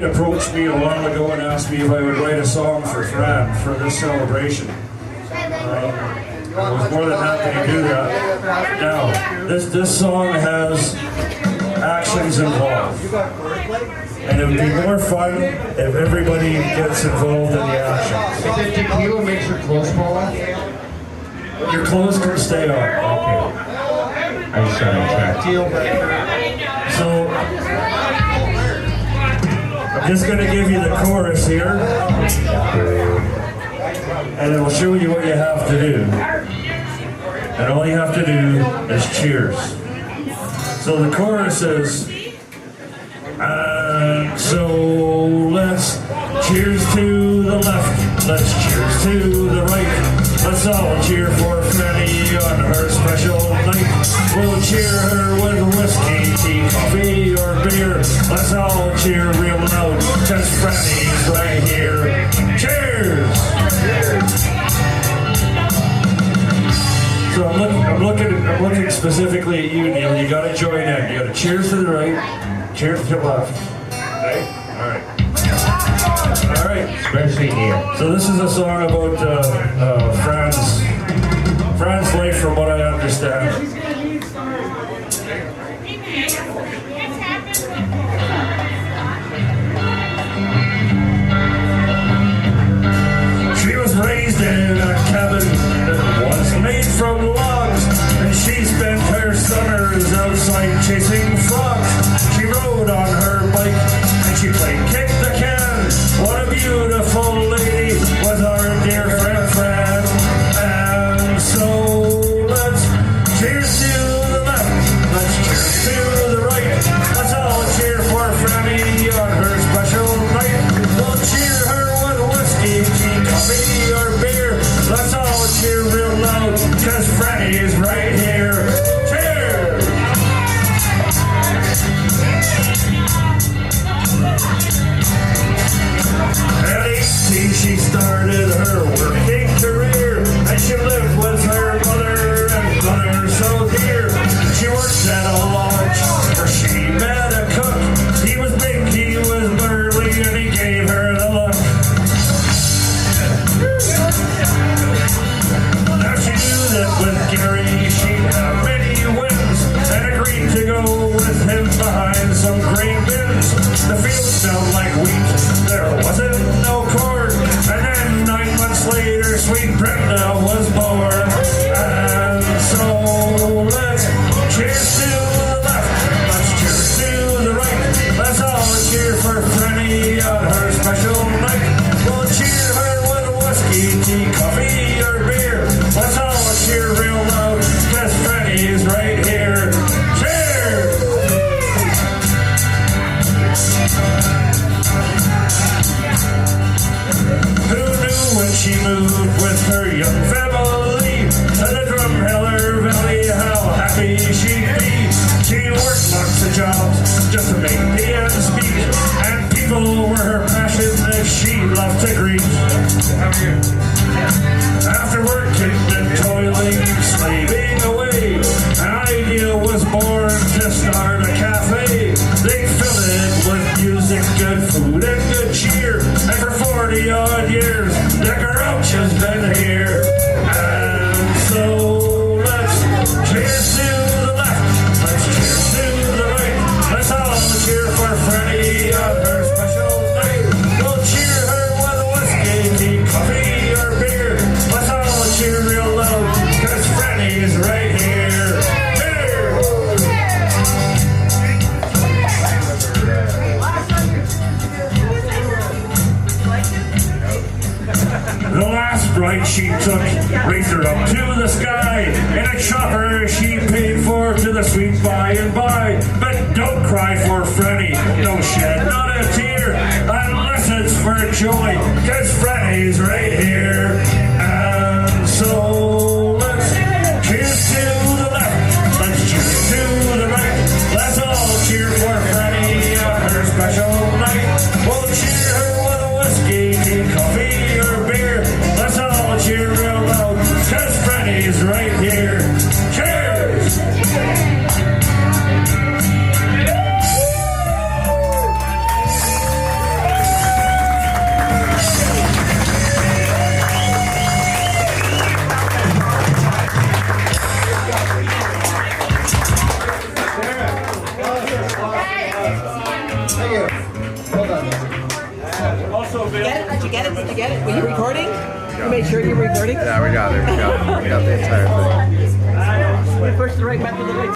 Approached me a while ago and asked me if I would write a song for Fran for this celebration. I was more than happy to do that. Now, this song has actions involved. And it would be more fun if everybody gets involved in the action. The tequila makes your clothes fall off? Your clothes can stay on. Okay. I just got on track. So, I'm just going to give you the chorus here. And it'll show you what you have to do. And all you have to do is cheers. So the chorus is, so let's cheers to the left, let's cheers to the right. Let's all cheer for Franny on her special night. We'll cheer her with whiskey, tea, coffee, or beer. Let's all cheer real loud, cause Franny's right here. Cheers! So I'm looking specifically at you, Neil. You gotta join in. You gotta cheers to the right, cheers to the left. Okay? Alright. Alright. Especially Neil. So this is a song about Fran's life from what I understand. She was raised in a cabin that was made from logs, and she spent her summers outside chasing frogs. She rode on her bike and she played kick the can. What a beautiful lady was our dear friend Fran. And so let's cheers to the left, let's cheers to the right. Let's all cheer for Franny on her special night. We'll cheer her with whiskey, tea, coffee, or beer. Let's all cheer real loud, cause Franny is right here. Cheers! At 18 she started her working career, and she lived with her mother and brother so dear. She worked at a lodge where she met a cook. He was big, he was burly, and he gave her the look. Now she knew that with Gary she'd have many wins, and agreed to go with him behind some grain bins. The field smelled like wheat, there wasn't no corn, and then 9 months later sweet Brenda was born. And so let's cheers to the left, let's cheers to the right. Let's all cheer for Franny on her special night. We'll cheer her with whiskey, tea, coffee, or beer. Let's all cheer real loud, cause Franny is right here. Cheers! Who knew when she moved with her young family to the Drumheller Valley how happy she'd be? She worked lots of jobs just to make the ends meet, and people were her passion that she loved to greet. After working and toiling, slaving away, an idea was born to start a cafe. They fill it with music, good food, and good cheer. And for 40 odd years, the Grouch has been here. And so let's cheers to the left, let's cheers to the right. Let's all cheer for Franny on her special night. We'll cheer her with whiskey, tea, coffee, or beer. Let's all cheer real loud, cause Franny is right here. Cheers! The last ride she took raised her up to the sky. In a chopper she paid for to the sweet by and by. But don't cry for Franny, don't shed not a tear, unless it's for joy, cause Franny's right here. And so let's cheers to the left, let's cheers to the right. Let's all cheer for Franny on her special night. We'll cheer her with a whiskey, tea, coffee, or beer. Let's all cheer real loud, cause Franny's right here. Cheers! get it? Did you get it? Were you recording? You made sure you were recording? Yeah, we got it. We got the entire thing. We pushed the right button to the right.